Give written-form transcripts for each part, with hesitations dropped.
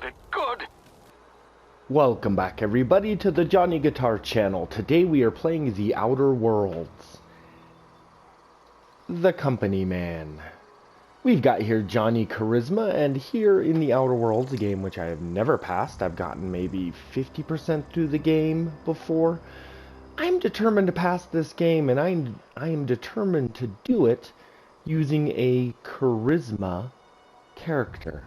sounded good. Welcome back everybody to the Johnny Guitar channel. Today we are playing The Outer Worlds. The Company Man. We've got here Johnny Charisma, and here in The Outer Worlds, a game which I have never passed, I've gotten maybe 50% through the game before. I'm determined to pass this game, and I am determined to do it using a Charisma character.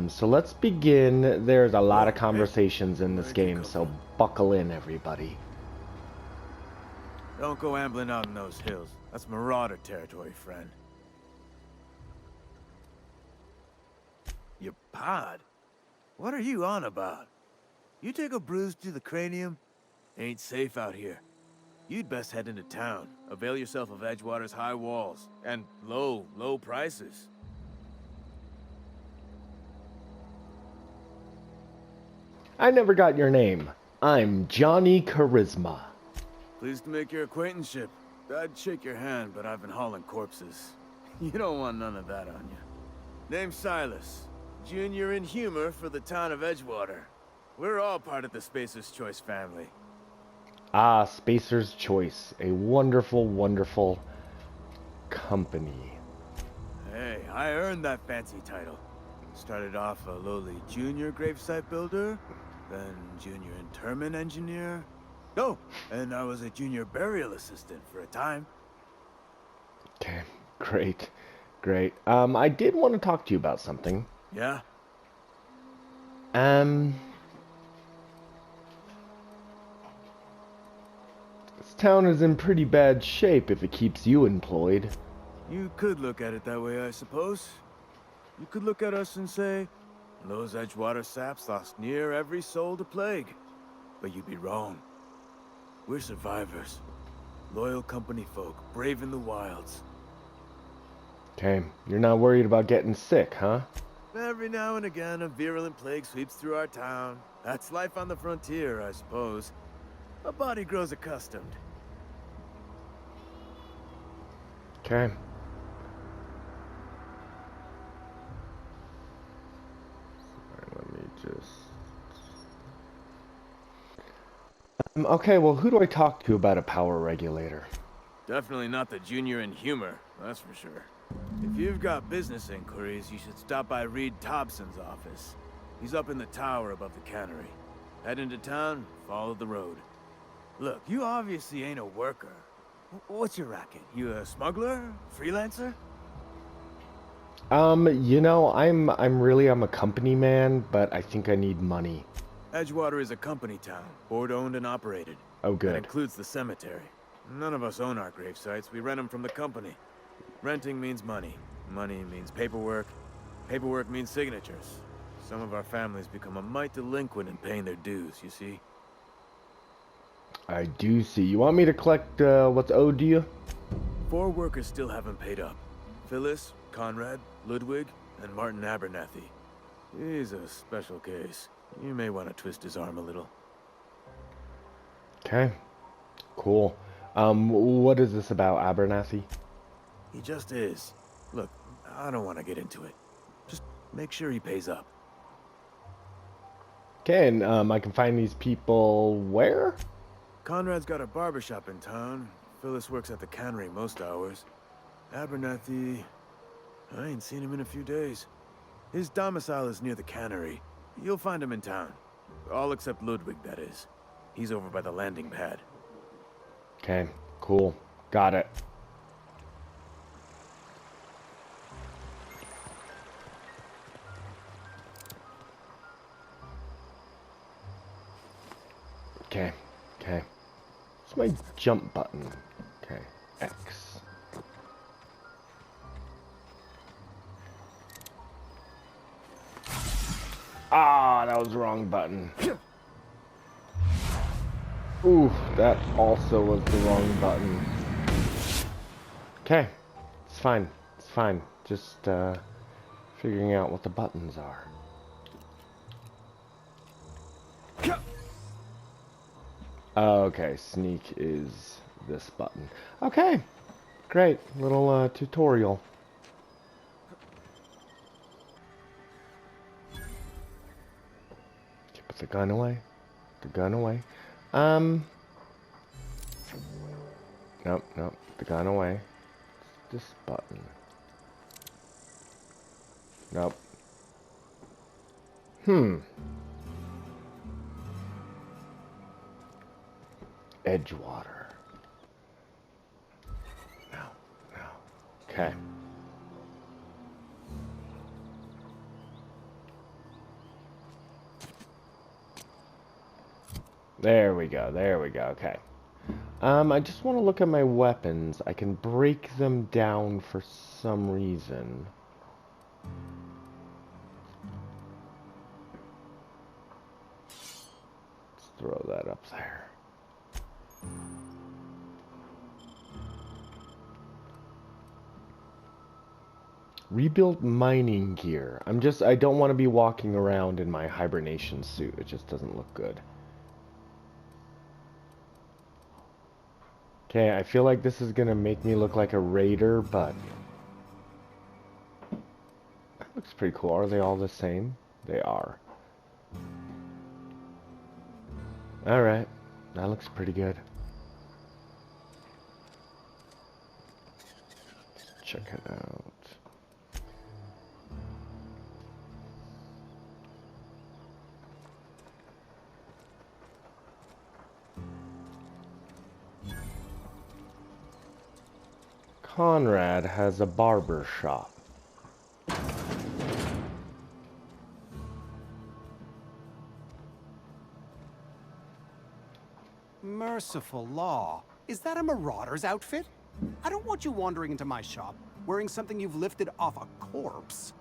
So let's begin. There's a lot of conversations in this game, so buckle in, everybody. Don't go ambling out in those hills. That's marauder territory, friend. Your pod? What are you on about? You take a bruise to the cranium? Ain't safe out here. You'd best head into town. Avail yourself of Edgewater's high walls and low prices. I never got your name. I'm Johnny Charisma. Pleased to make your acquaintanceship. I'd shake your hand, but I've been hauling corpses. You don't want none of that on you. Name's Silas. Junior in humor for the town of Edgewater. We're all part of the Spacer's Choice family. Ah, Spacer's Choice. A wonderful, wonderful company. Hey, I earned that fancy title. Started off a lowly junior gravesite builder, then junior interment engineer. Oh, and I was a junior burial assistant for a time. Okay, great, great. I did want to talk to you about something. Yeah? This town is in pretty bad shape if it keeps you employed. You could look at it that way, I suppose. You could look at us and say, those Edgewater saps lost near every soul to plague. But you'd be wrong. We're survivors. Loyal company folk, braving the wilds. Okay, you're not worried about getting sick, huh? Every now and again, a virulent plague sweeps through our town. That's life on the frontier, I suppose. A body grows accustomed. Okay. Let me just... okay, well, who do I talk to about a power regulator? Definitely not the junior in humor, that's for sure. If you've got business inquiries, you should stop by Reed Thompson's office. He's up in the tower above the cannery. Head into town, follow the road. Look, you obviously ain't a worker. What's your racket? You a smuggler? Freelancer? You know, I'm a company man, but I think I need money. Edgewater is a company town, board-owned and operated. Oh, good. That includes the cemetery. None of us own our grave sites. We rent them from the company. Renting means money. Money means paperwork. Paperwork means signatures. Some of our families become a mite delinquent in paying their dues, you see? I do see. You want me to collect what's owed to you? 4 workers still haven't paid up. Phyllis, Conrad, Ludwig, and Martin Abernathy. He's a special case. You may want to twist his arm a little. Okay. Cool. What is this about Abernathy? He just is. Look, I don't want to get into it. Just make sure he pays up. Okay, and I can find these people where? Conrad's got a barbershop in town. Phyllis works at the cannery most hours. Abernathy... I ain't seen him in a few days. His domicile is near the cannery. You'll find him in town. All except Ludwig, that is. He's over by the landing pad. Okay, cool. Got it. Okay, okay. What's my jump button? Okay, X. Ah, that was the wrong button. Ooh, that also was the wrong button. Okay, it's fine. It's fine. Just figuring out what the buttons are. Okay, sneak is this button. Okay, great. Little tutorial. Put the gun away. The gun away. Nope, nope. The gun away. This button. Nope. Edgewater. No, no. Okay. There we go, okay. I just want to look at my weapons. I can break them down for some reason. Let's throw that up there. Rebuild mining gear. I don't want to be walking around in my hibernation suit. It just doesn't look good. Okay, I feel like this is gonna make me look like a raider, but that looks pretty cool. Are they all the same? They are. Alright, that looks pretty good. Check it out. Conrad has a barber shop. Merciful law. Is that a marauder's outfit? I don't want you wandering into my shop wearing something you've lifted off a corpse.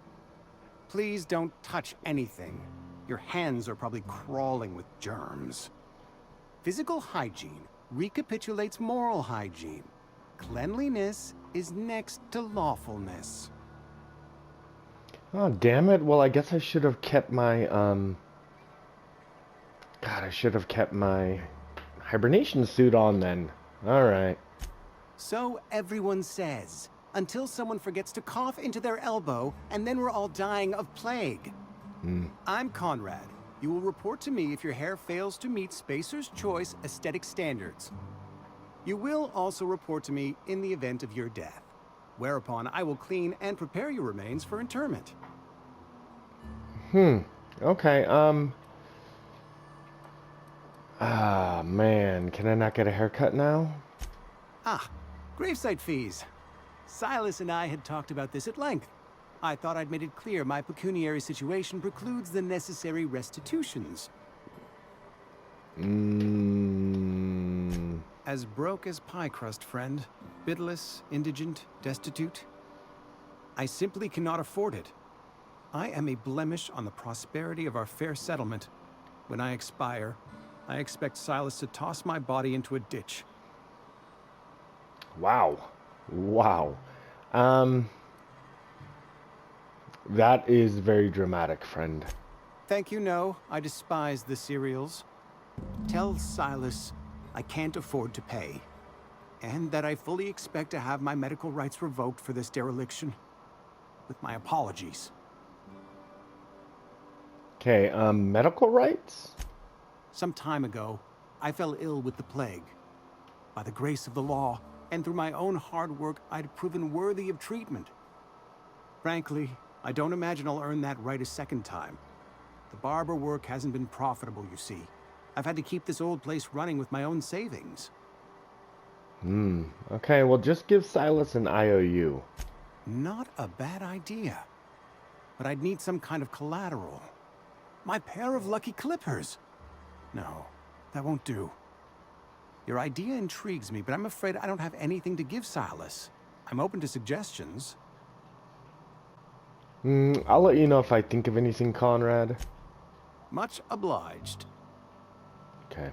Please don't touch anything. Your hands are probably crawling with germs. Physical hygiene recapitulates moral hygiene. Cleanliness is next to lawfulness. Oh, damn it. Well, I guess I should have kept my, God, I should have kept my hibernation suit on then. Alright. So everyone says, until someone forgets to cough into their elbow, and then we're all dying of plague. I'm Conrad. You will report to me if your hair fails to meet Spacer's Choice aesthetic standards. You will also report to me in the event of your death, whereupon I will clean and prepare your remains for interment. Okay, ah, man, can I not get a haircut now? Ah, gravesite fees. Silas and I had talked about this at length. I thought I'd made it clear my pecuniary situation precludes the necessary restitutions. As broke as pie crust, friend. Bidless, indigent, destitute. I simply cannot afford it. I am a blemish on the prosperity of our fair settlement. When I expire, I expect Silas to toss my body into a ditch. Wow. Wow. That is very dramatic, friend. Thank you, no. I despise the cereals. Tell Silas I can't afford to pay, and that I fully expect to have my medical rights revoked for this dereliction. With my apologies. Okay, medical rights? Some time ago, I fell ill with the plague. By the grace of the law, and through my own hard work, I'd proven worthy of treatment. Frankly, I don't imagine I'll earn that right a second time. The barber work hasn't been profitable, you see. I've had to keep this old place running with my own savings. Okay, well just give Silas an IOU. Not a bad idea. But I'd need some kind of collateral. My pair of lucky clippers. No, that won't do. Your idea intrigues me, but I'm afraid I don't have anything to give Silas. I'm open to suggestions. I'll let you know if I think of anything, Conrad. Much obliged. Okay,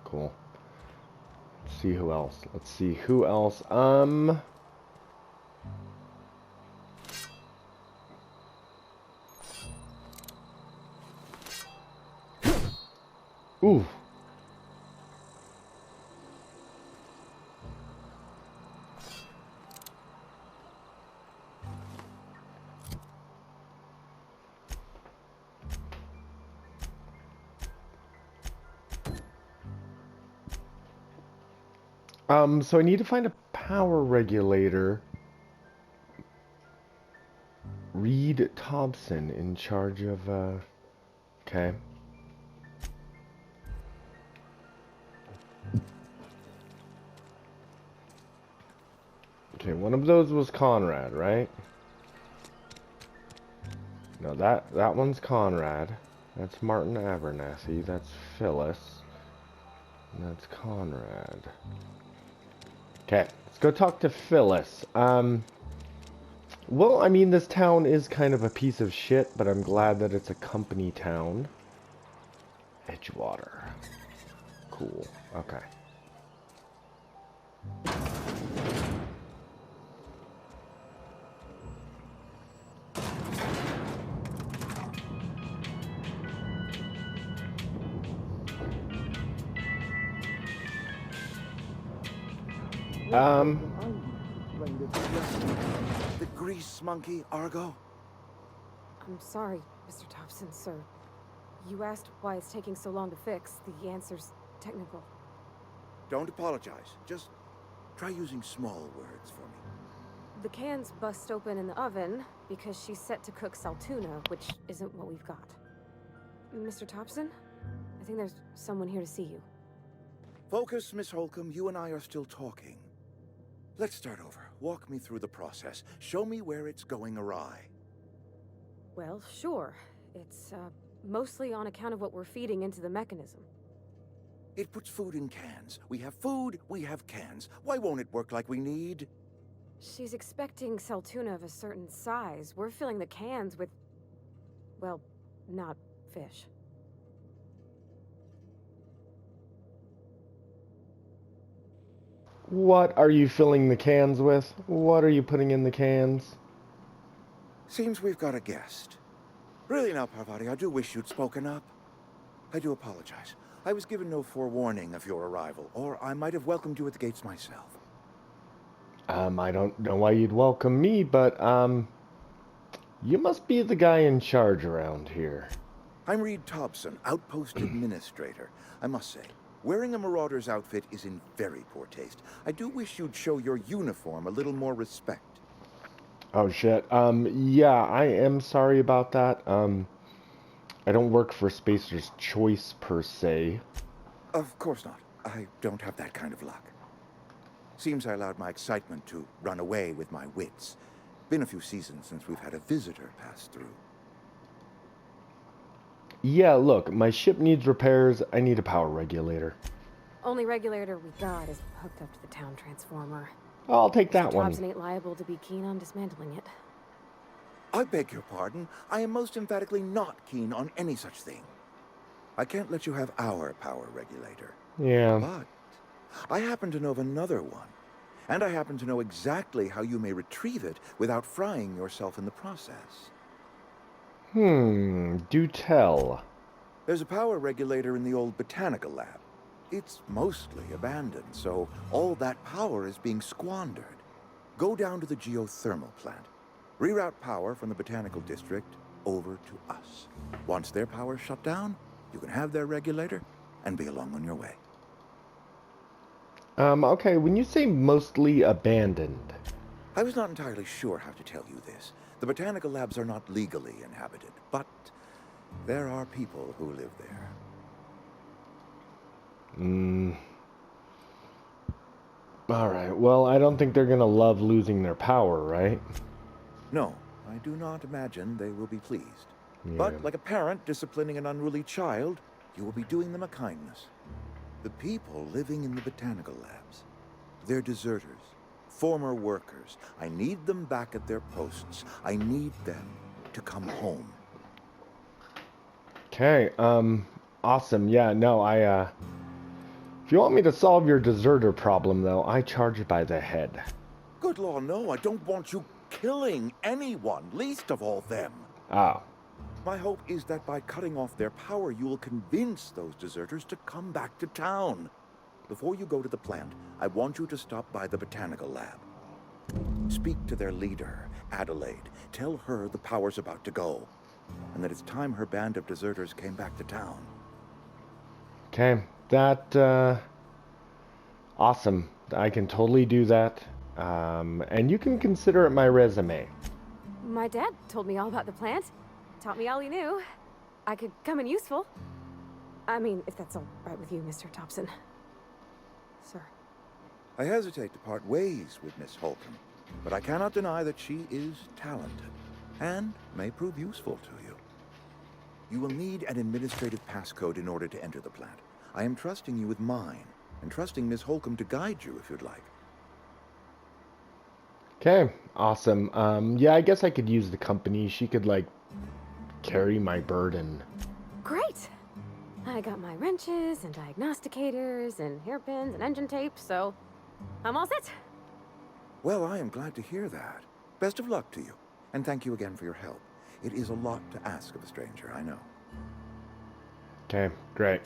cool. Let's see who else. Let's see who else. Ooh. So I need to find a power regulator. Reed Thompson in charge of, okay. Okay, one of those was Conrad, right? No, that one's Conrad. That's Martin Abernathy. That's Phyllis. And that's Conrad. Okay, let's go talk to Phyllis. Well, I mean, this town is kind of a piece of shit, but I'm glad that it's a company town. Edgewater. Cool. Okay. The grease monkey, Argo? I'm sorry, Mr. Thompson, sir. You asked why it's taking so long to fix. The answer's technical. Don't apologize. Just try using small words for me. The cans bust open in the oven because she's set to cook saltuna, which isn't what we've got. Mr. Thompson? I think there's someone here to see you. Focus, Miss Holcomb. You and I are still talking. Let's start over. Walk me through the process. Show me where it's going awry. Well, sure. It's, mostly on account of what we're feeding into the mechanism. It puts food in cans. We have food, we have cans. Why won't it work like we need? She's expecting saltuna of a certain size. We're filling the cans with, well, not fish. What are you filling the cans with? What are you putting in the cans? Seems we've got a guest. Really now, Parvati, I do wish you'd spoken up. I do apologize. I was given no forewarning of your arrival, or I might have welcomed you at the gates myself. I don't know why you'd welcome me, but, you must be the guy in charge around here. I'm Reed Thompson, Outpost Administrator. I must say, wearing a marauder's outfit is in very poor taste. I do wish you'd show your uniform a little more respect. Oh, shit. Yeah, I am sorry about that. I don't work for Spacer's Choice, per se. Of course not. I don't have that kind of luck. Seems I allowed my excitement to run away with my wits. Been a few seasons since we've had a visitor pass through. Yeah, look, my ship needs repairs. I need a power regulator. Only regulator we got is hooked up to the town transformer. I'll take that Mr. one. Thompson ain't liable to be keen on dismantling it. I beg your pardon. I am most emphatically not keen on any such thing. I can't let you have our power regulator. Yeah. But I happen to know of another one. And I happen to know exactly how you may retrieve it without frying yourself in the process. Do tell. There's a power regulator in the old botanical lab. It's mostly abandoned, so all that power is being squandered. Go down to the geothermal plant. Reroute power from the botanical district over to us. Once their power's shut down, you can have their regulator and be along on your way. Okay, when you say mostly abandoned. I was not entirely sure how to tell you this. The botanical labs are not legally inhabited, but there are people who live there. Alright, well, I don't think they're gonna love losing their power, right? No, I do not imagine they will be pleased. Yeah. But like a parent disciplining an unruly child, you will be doing them a kindness. The people living in the botanical labs, they're deserters, former workers. I need them back at their posts. I need them to come home. Okay, awesome. Yeah, no, if you want me to solve your deserter problem, though, I charge by the head. Good law, no, I don't want you killing anyone, least of all them. Oh. My hope is that by cutting off their power, you will convince those deserters to come back to town. Before you go to the plant, I want you to stop by the botanical lab. Speak to their leader, Adelaide. Tell her the power's about to go, and that it's time her band of deserters came back to town. Okay, that, awesome. I can totally do that. And you can consider it my resume. My dad told me all about the plant. Taught me all he knew. I could come in useful. I mean, if that's all right with you, Mr. Thompson. Sir. I hesitate to part ways with Miss Holcomb, but I cannot deny that she is talented and may prove useful to you. You will need an administrative passcode in order to enter the plant. I am trusting you with mine, and trusting Miss Holcomb to guide you if you'd like. Okay, awesome. Yeah, I guess I could use the company. She could, like, carry my burden. Great! I got my wrenches and diagnosticators and hairpins and engine tape, so I'm all set. Well, I am glad to hear that. Best of luck to you, and thank you again for your help. It is a lot to ask of a stranger, I know. Okay, great.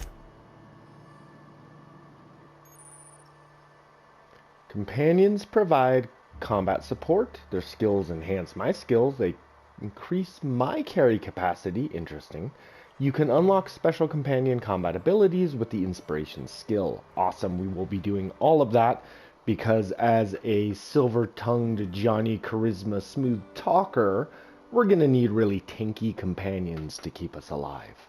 Companions provide combat support. Their skills enhance my skills. They increase my carry capacity. Interesting. You can unlock special companion combat abilities with the inspiration skill. Awesome. We will be doing all of that because as a silver-tongued Johnny Charisma smooth talker, we're going to need really tanky companions to keep us alive.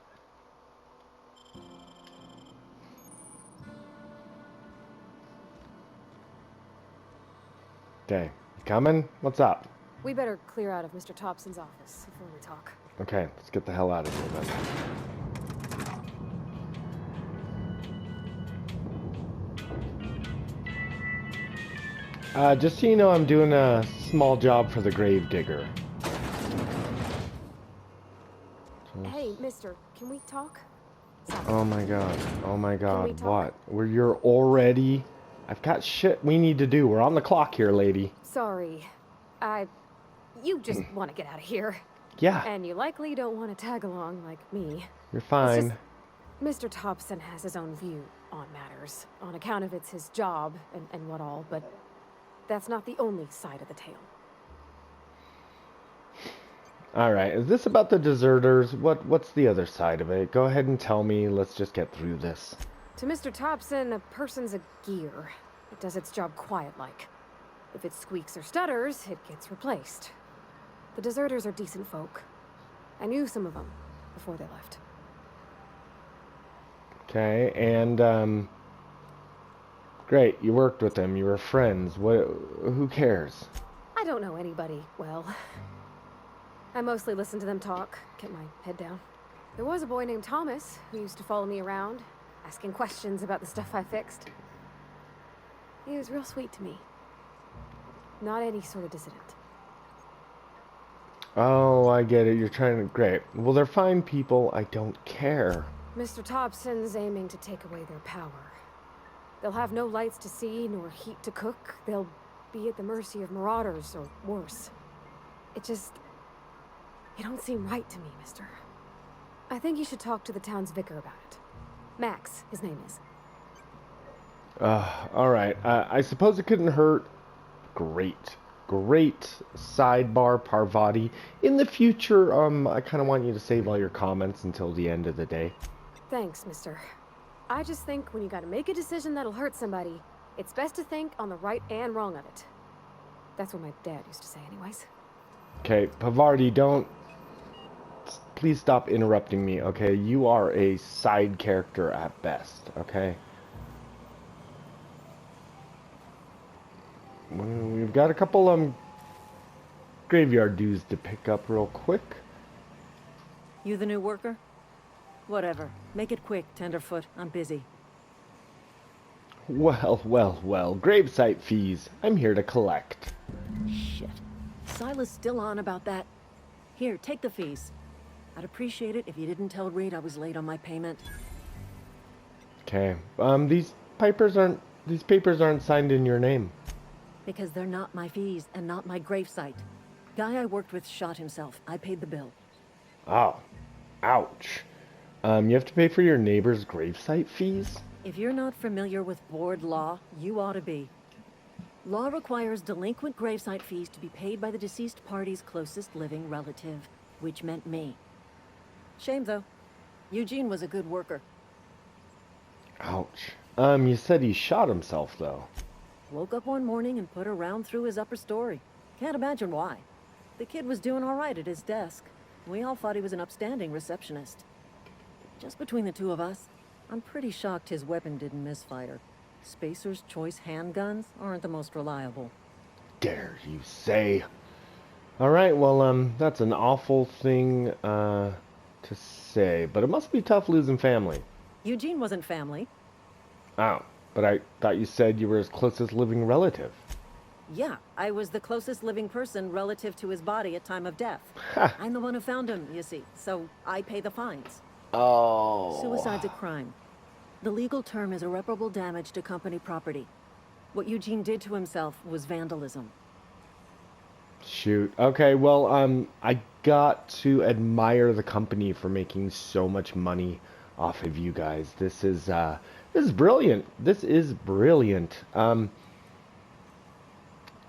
Okay, you coming? What's up? We better clear out of Mr. Thompson's office before we talk. Okay, let's get the hell out of here then. Just so you know, I'm doing a small job for the grave digger. Hey, mister, can we talk? Sorry. Oh my god, oh my god, we talk? what? You're already... I've got shit we need to do. We're on the clock here, lady. Sorry. You just want to get out of here. Yeah, And you likely don't want to tag along like me. you're fine. Mr. Thompson has his own view on matters, on account of it's his job and what all, but that's not the only side of the tale. Alright, is this about the deserters? What's the other side of it? Go ahead and tell me. Let's just get through this. To Mr. Thompson, a person's a gear. It does its job quiet-like. If it squeaks or stutters, it gets replaced. The deserters are decent folk. I knew some of them before they left. Okay, and, great, you worked with them, you were friends. Who cares? I don't know anybody well. I mostly listen to them talk, get my head down. There was a boy named Thomas who used to follow me around, asking questions about the stuff I fixed. He was real sweet to me. Not any sort of dissident. Oh, I get it. You're trying to... Great. Well, they're fine people. I don't care. Mr. Thompson's aiming to take away their power. They'll have no lights to see, nor heat to cook. They'll be at the mercy of marauders, or worse. It just... You don't seem right to me, mister. I think you should talk to the town's vicar about it. Max, his name is. Alright. I suppose it couldn't hurt. Great. Great sidebar, Parvati. In the future, I kind of want you to save all your comments until the end of the day. Thanks, mister. I just think when you gotta make a decision that'll hurt somebody, it's best to think on the right and wrong of it. That's what my dad used to say anyways. Okay, Parvati, don't... Please stop interrupting me, okay? You are a side character at best, okay? We've got a couple graveyard dues to pick up real quick. You the new worker? Whatever. Make it quick, Tenderfoot. I'm busy. Well, well, well. Gravesite fees. I'm here to collect. Shit. Silas still on about that. Here, take the fees. I'd appreciate it if you didn't tell Reed I was late on my payment. Okay. These papers aren't signed in your name. Because they're not my fees and not my gravesite. Guy I worked with shot himself. I paid the bill. Oh. Ouch. You have to pay for your neighbor's gravesite fees? If you're not familiar with board law, you ought to be. Law requires delinquent gravesite fees to be paid by the deceased party's closest living relative, which meant me. Shame, though. Eugene was a good worker. Ouch. You said he shot himself, though. Woke up one morning and put a round through his upper story. Can't imagine why. The kid was doing all right at his desk. We all thought he was an upstanding receptionist. Just between the two of us, I'm pretty shocked his weapon didn't misfire. Spacer's Choice handguns aren't the most reliable. Dare you say? All right, well, that's an awful thing to say, but it must be tough losing family. Eugene wasn't family. Oh, but I thought you said you were his closest living relative. Yeah, I was the closest living person relative to his body at time of death. I'm the one who found him, you see, so I pay the fines. Oh. Suicide's a crime. The legal term is irreparable damage to company property. What Eugene did to himself was vandalism. Shoot. Okay, well, I got to admire the company for making so much money off of you guys. This is brilliant. This is brilliant.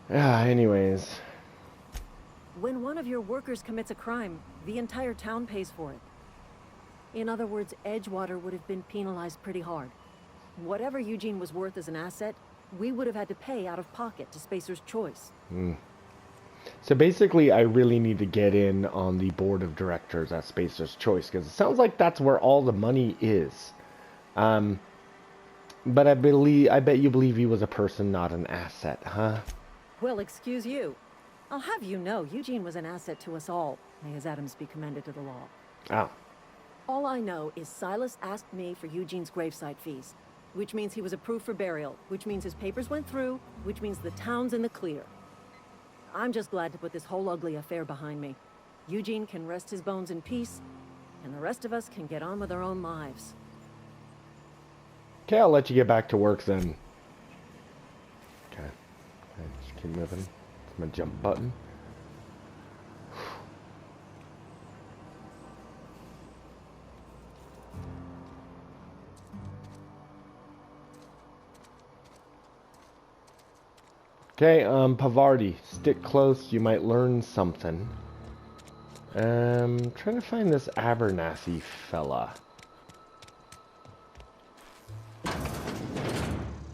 Anyways. When one of your workers commits a crime, the entire town pays for it. In other words, Edgewater would have been penalized pretty hard. Whatever Eugene was worth as an asset, we would have had to pay out of pocket to Spacer's Choice. So basically, I really need to get in on the board of directors at Spacer's Choice, because it sounds like that's where all the money is. But I bet you believe he was a person, not an asset, huh? Well, excuse you. I'll have you know, Eugene was an asset to us all. May his atoms be commended to the law. Oh. All I know is Silas asked me for Eugene's gravesite fees, which means he was approved for burial, which means his papers went through, which means the town's in the clear. I'm just glad to put this whole ugly affair behind me. Eugene can rest his bones in peace, and the rest of us can get on with our own lives. Okay, I'll let you get back to work then. Okay, just keep moving. It's my jump button. Okay, Pavardi, stick close, you might learn something. Trying to find this Abernathy fella.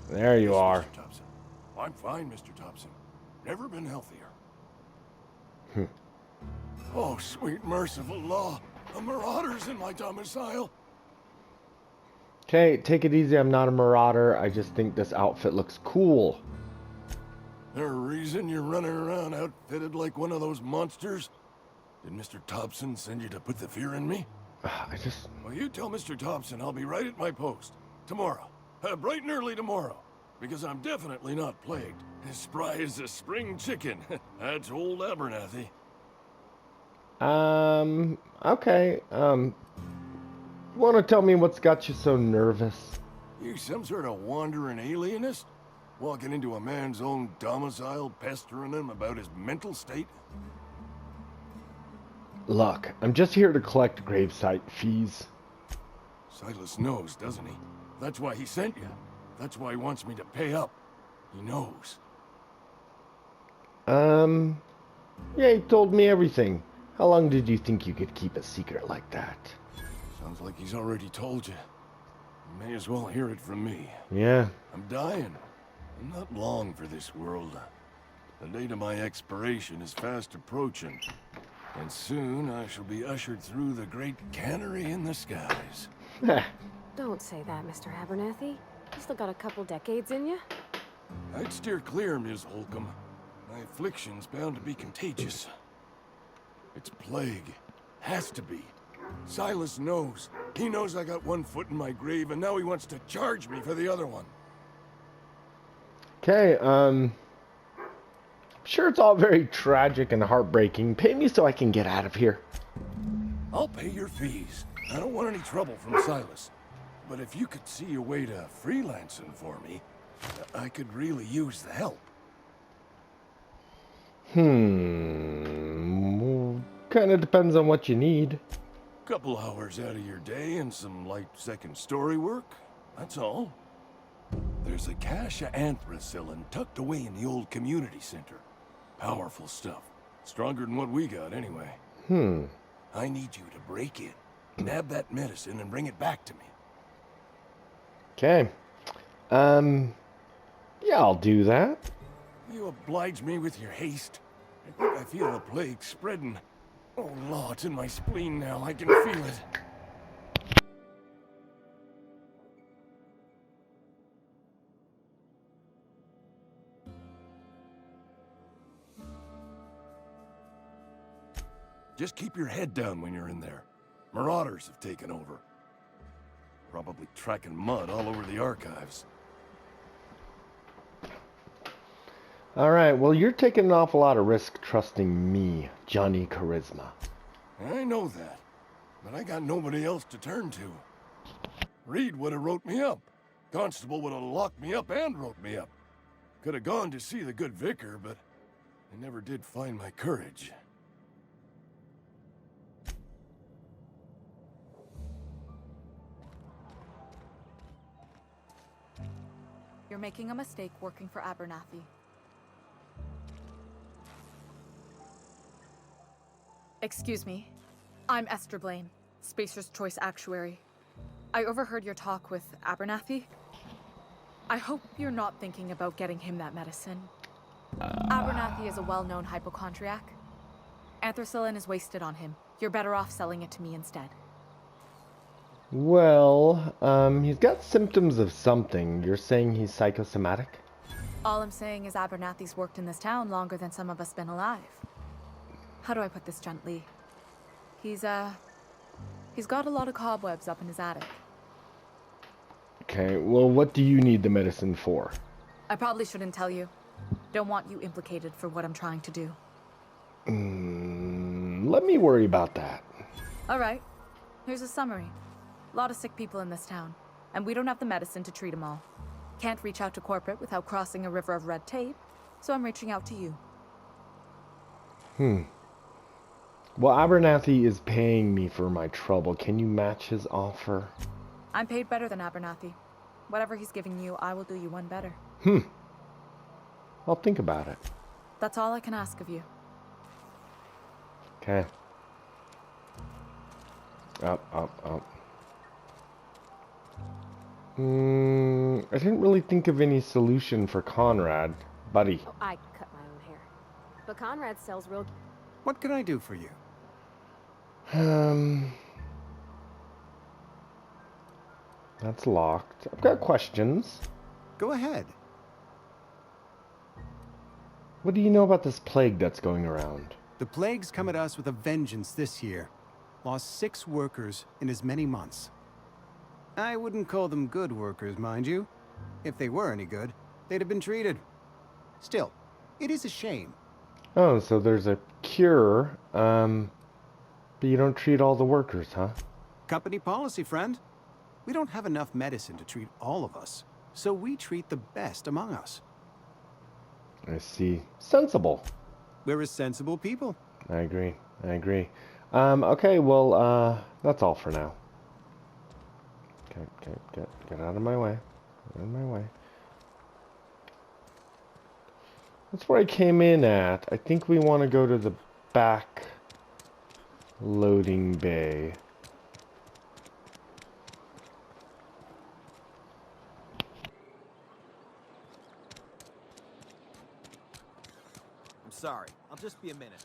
There you are. Mr. Thompson. I'm fine, Mr. Thompson. Never been healthier. Oh, sweet merciful law. A marauder's in my domicile. Okay, take it easy, I'm not a marauder. I just think this outfit looks cool. There a reason you're running around outfitted like one of those monsters? Did Mr. Thompson send you to put the fear in me? Well, you tell Mr. Thompson I'll be right at my post. Tomorrow. Bright and early tomorrow. Because I'm definitely not plagued. As spry as a spring chicken. That's old Abernathy. Okay, want to tell me what's got you so nervous? You some sort of wandering alienist? Walking into a man's own domicile, pestering him about his mental state? Look, I'm just here to collect gravesite fees. Silas knows, doesn't he? That's why he sent you. That's why he wants me to pay up. He knows. Yeah, he told me everything. How long did you think you could keep a secret like that? Sounds like he's already told you. You may as well hear it from me. Yeah. I'm dying. I'm not long for this world. The date of my expiration is fast approaching. And soon I shall be ushered through the great cannery in the skies. Don't say that, Mr. Abernathy. You still got a couple decades in you. I'd steer clear, Ms. Holcomb. My affliction's bound to be contagious. It's plague. Has to be. Silas knows. He knows I got one foot in my grave, and now he wants to charge me for the other one. Okay, I'm sure it's all very tragic and heartbreaking. Pay me so I can get out of here. I'll pay your fees. I don't want any trouble from Silas. But if you could see a way to freelancing for me, I could really use the help. Kind of depends on what you need. Couple hours out of your day and some light second story work. That's all. There's a cache of anthracillin tucked away in the old community center. Powerful stuff. Stronger than what we got, anyway. I need you to break in, nab that medicine, and bring it back to me. Okay. Yeah, I'll do that. You oblige me with your haste. I think I feel the plague spreading. Oh, law, it's in my spleen now. I can feel it. Just keep your head down when you're in there. Marauders have taken over. Probably tracking mud all over the archives. Alright, well, you're taking an awful lot of risk trusting me, Johnny Charisma. I know that, but I got nobody else to turn to. Reed would have wrote me up. Constable would have locked me up and wrote me up. Could have gone to see the good vicar, but I never did find my courage. You're making a mistake working for Abernathy. Excuse me. I'm Esther Blaine, Spacer's Choice Actuary. I overheard your talk with Abernathy. I hope you're not thinking about getting him that medicine. Abernathy is a well-known hypochondriac. Anthracillin is wasted on him. You're better off selling it to me instead. Well, he's got symptoms of something. You're saying he's psychosomatic? All I'm saying is Abernathy's worked in this town longer than some of us been alive. How do I put this gently? He's got a lot of cobwebs up in his attic. Okay, well, what do you need the medicine for? I probably shouldn't tell you. Don't want you implicated for what I'm trying to do. Let me worry about that. All right. Here's a summary. A lot of sick people in this town, and we don't have the medicine to treat them all. Can't reach out to corporate without crossing a river of red tape, so I'm reaching out to you. Well, Abernathy is paying me for my trouble. Can you match his offer? I'm paid better than Abernathy. Whatever he's giving you, I will do you one better. I'll think about it. That's all I can ask of you. Okay. Up. I didn't really think of any solution for Conrad, buddy. Oh, I cut my own hair. But Conrad sells real... What can I do for you? That's locked. I've got questions. Go ahead. What do you know about this plague that's going around? The plague's come at us with a vengeance this year. Lost 6 workers in as many months. I wouldn't call them good workers, mind you. If they were any good, they'd have been treated. Still, it is a shame. Oh, so there's a cure, but you don't treat all the workers, huh? Company policy, friend. We don't have enough medicine to treat all of us, so we treat the best among us. I see. Sensible. We're a sensible people. I agree. Okay, well, that's all for now. Okay, get out of my way. Get out of my way. That's where I came in at. I think we want to go to the back loading bay. I'm sorry. I'll just be a minute.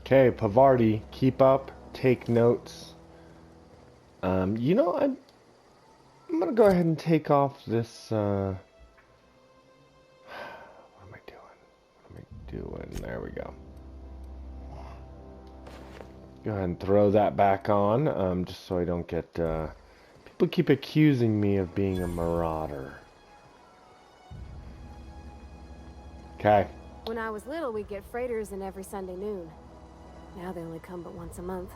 Okay, Pavardi, keep up, take notes. You know, I'm gonna go ahead and take off this, what am I doing? There we go. Go ahead and throw that back on, just so I don't get, people keep accusing me of being a marauder. Okay. When I was little, we'd get freighters in every Sunday noon. Now they only come but once a month.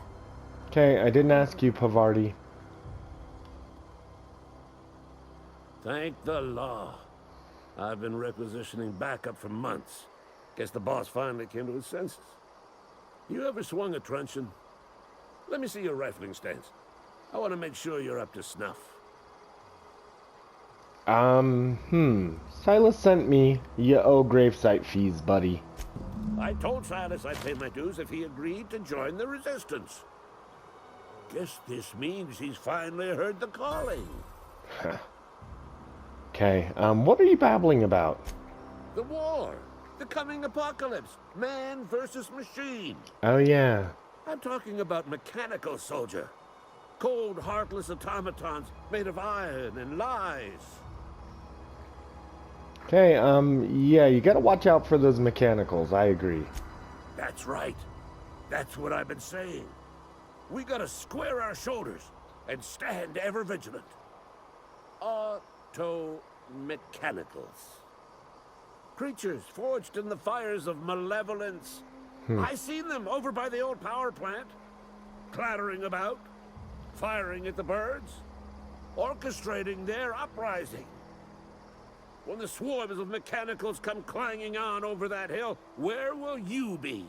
Okay, I didn't ask you, Pavardi. Thank the law. I've been requisitioning backup for months. Guess the boss finally came to his senses. You ever swung a truncheon? Let me see your rifling stance. I want to make sure you're up to snuff. Silas sent me. You owe gravesite fees, buddy. I told Silas I'd pay my dues if he agreed to join the resistance. Guess this means he's finally heard the calling. Okay, what are you babbling about? The war. The coming apocalypse. Man versus machine. Oh, yeah. I'm talking about mechanical soldier. Cold, heartless automatons made of iron and lies. Okay, yeah, you gotta watch out for those mechanicals, I agree. That's right. That's what I've been saying. We gotta square our shoulders and stand ever vigilant. Auto-mechanicals. Creatures forged in the fires of malevolence. I seen them over by the old power plant. Clattering about, firing at the birds, orchestrating their uprising. When the swarms of mechanicals come clanging on over that hill, where will you be?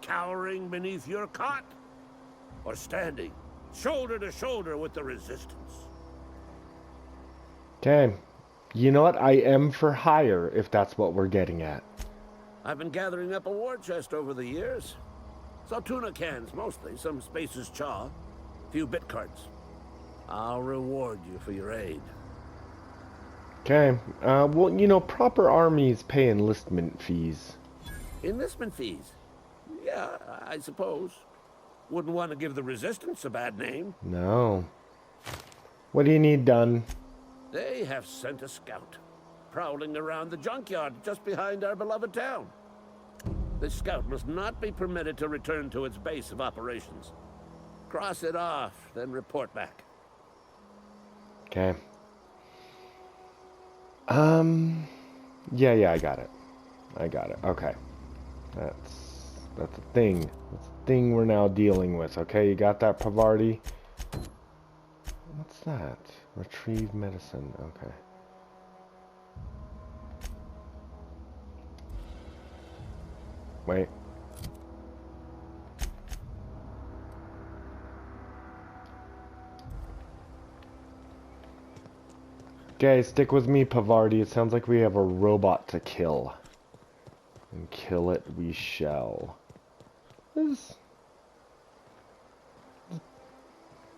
Cowering beneath your cot? Or standing, shoulder to shoulder with the resistance? Okay. You know what? I am for hire, if that's what we're getting at. I've been gathering up a war chest over the years. Saltuna cans, mostly. Some Spacer's chaw. Few bit cards. I'll reward you for your aid. Okay. Well, you know, proper armies pay enlistment fees. Enlistment fees? Yeah, I suppose. Wouldn't want to give the resistance a bad name. No. What do you need done? They have sent a scout, prowling around the junkyard just behind our beloved town. This scout must not be permitted to return to its base of operations. Cross it off, then report back. Okay. Yeah, I got it. Okay. That's a thing. That's a thing we're now dealing with. Okay, you got that, Pavardi? What's that? Retrieve medicine. Okay. Wait. Okay, stick with me, Pavardi. It sounds like we have a robot to kill. And kill it we shall. This is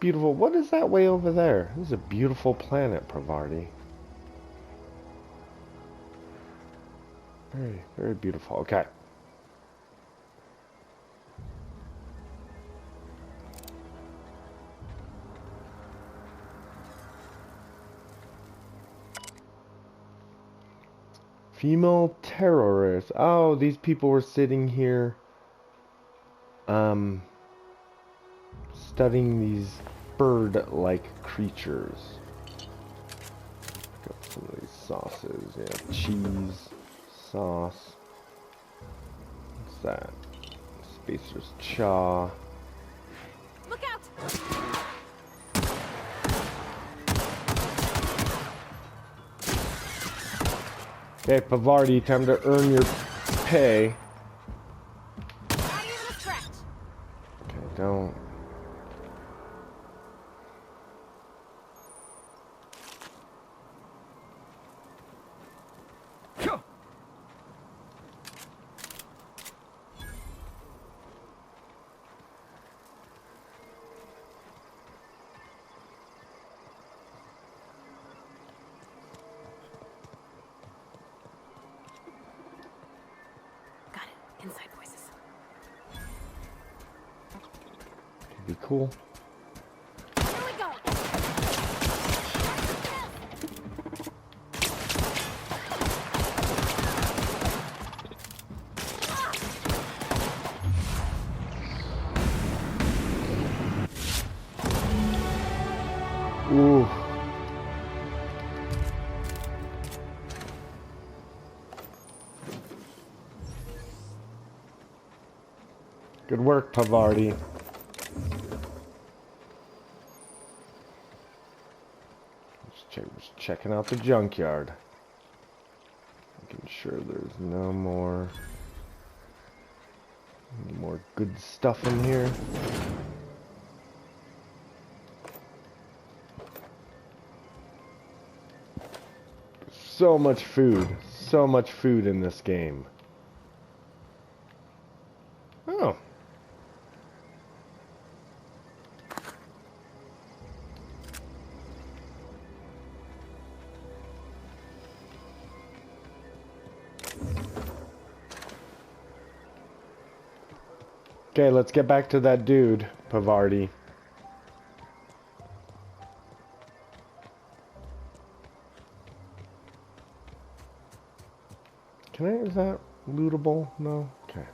beautiful. What is that way over there? This is a beautiful planet, Pavardi. Very, very beautiful. Okay. Female terrorists. Oh, these people were sitting here studying these bird-like creatures. Got some of these sauces. Yeah, cheese, sauce. What's that? Spacer's chaw. Look out! Okay, Pavardi, time to earn your pay. Not even a scratch. Okay, don't. Inside voices. Be cool. Here we go. Ooh. Good work, Pavardi. Just checking out the junkyard. Making sure there's no more any more good stuff in here. so much food. So much food in this game. Oh. Okay, let's get back to that dude, Pavardi. Can I, is that lootable? No? Okay.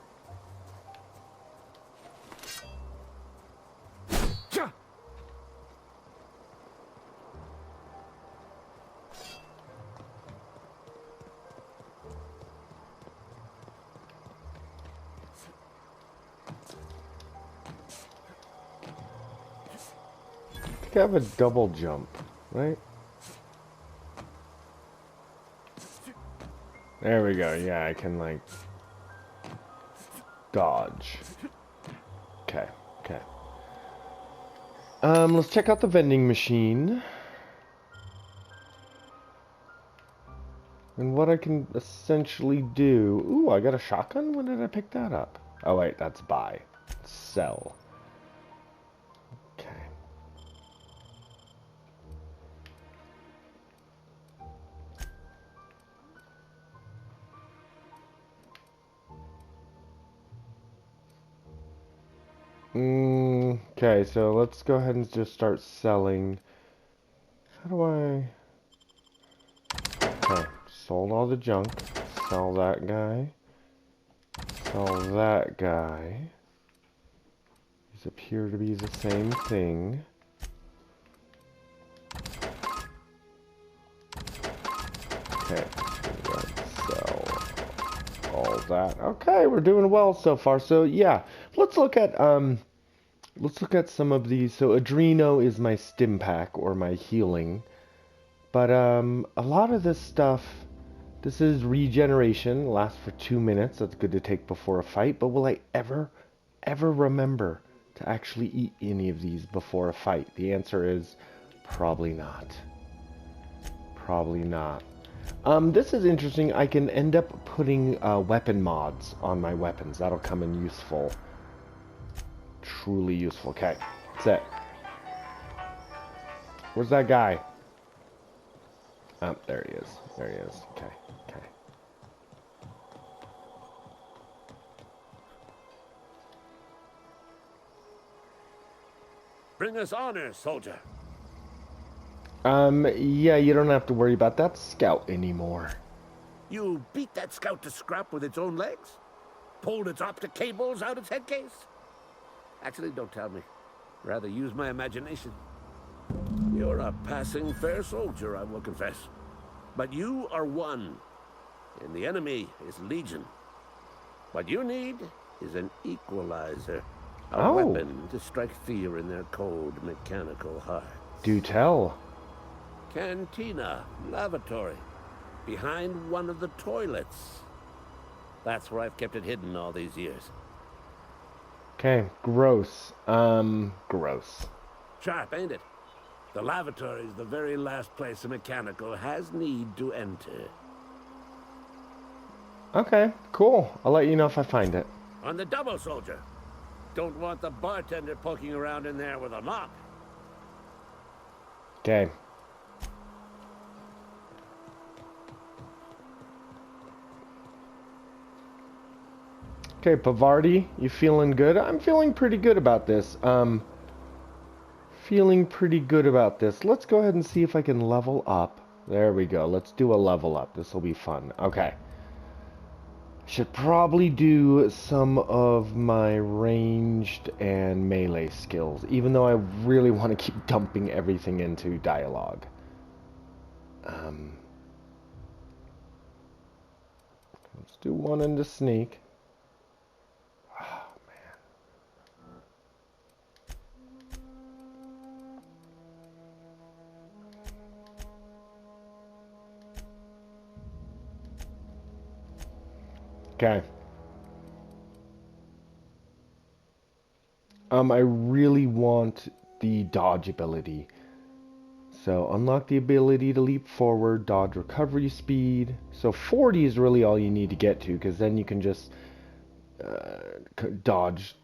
I think I have a double jump, right? There we go. Yeah, I can like dodge. Okay, okay. Let's check out the vending machine. And what I can essentially do... Ooh, I got a shotgun? When did I pick that up? Oh wait, that's buy. Sell. Okay. Okay, so let's go ahead and just start selling. How do I... Okay, sold all the junk. Sell that guy. Sell that guy. These appear to be the same thing. Okay, let's sell all that. Okay, we're doing well so far. So yeah, let's look at some of these. So Adreno is my stim pack or my healing. But a lot of this stuff, this is regeneration, lasts for 2 minutes. That's good to take before a fight. But will I ever remember to actually eat any of these before a fight? The answer is probably not. Probably not. This is interesting. I can end up putting weapon mods on my weapons. That'll come in useful. Truly useful. Okay, that's it. Where's that guy? Oh, there he is. There he is. Okay, okay. Bring us honor, soldier. Yeah, you don't have to worry about that scout anymore. You beat that scout to scrap with its own legs? Pulled its optic cables out its head case? Actually, don't tell me. Rather use my imagination. You're a passing fair soldier, I will confess. But you are one, and the enemy is legion. What you need is an equalizer. A weapon to strike fear in their cold, mechanical hearts. Do tell. Cantina, lavatory, behind one of the toilets. That's where I've kept it hidden all these years. Okay, gross. Gross. Sharp, ain't it? The lavatory is the very last place a mechanical has need to enter. Okay, cool. I'll let you know if I find it. On the double, soldier. Don't want the bartender poking around in there with a mop. Okay. Okay, Pavardi, you feeling good? I'm feeling pretty good about this. Feeling pretty good about this. Let's go ahead and see if I can level up. There we go. Let's do a level up. This will be fun. Okay. Should probably do some of my ranged and melee skills, even though I really want to keep dumping everything into dialogue. Let's do one into sneak. Oh, man. Okay. I really want the dodge ability. So unlock the ability to leap forward, dodge recovery speed. So 40 is really all you need to get to, because then you can just dodge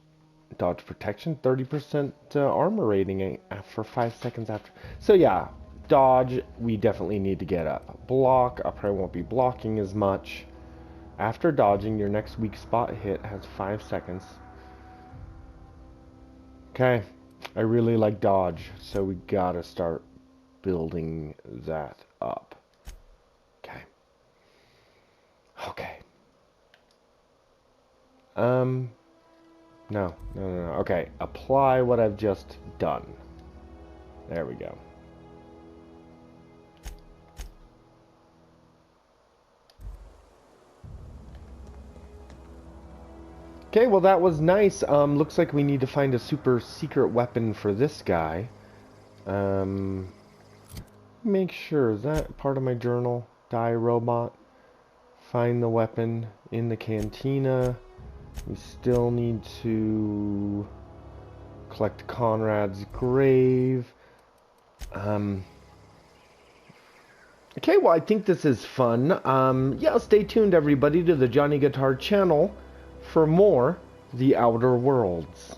protection, 30% armor rating for 5 seconds after. So yeah, dodge, we definitely need to get up. Block, I probably won't be blocking as much. After dodging, your next weak spot hit has 5 seconds. Okay, I really like dodge, so we gotta start building that up. Okay. Okay. No. Okay, apply what I've just done. There we go. Okay, well that was nice. Looks like we need to find a super secret weapon for this guy. Make sure, is that part of my journal? Die robot. Find the weapon in the cantina. We still need to collect Conrad's grave. Okay, well I think this is fun. Yeah, stay tuned everybody to the Johnny Guitar channel for more The Outer Worlds.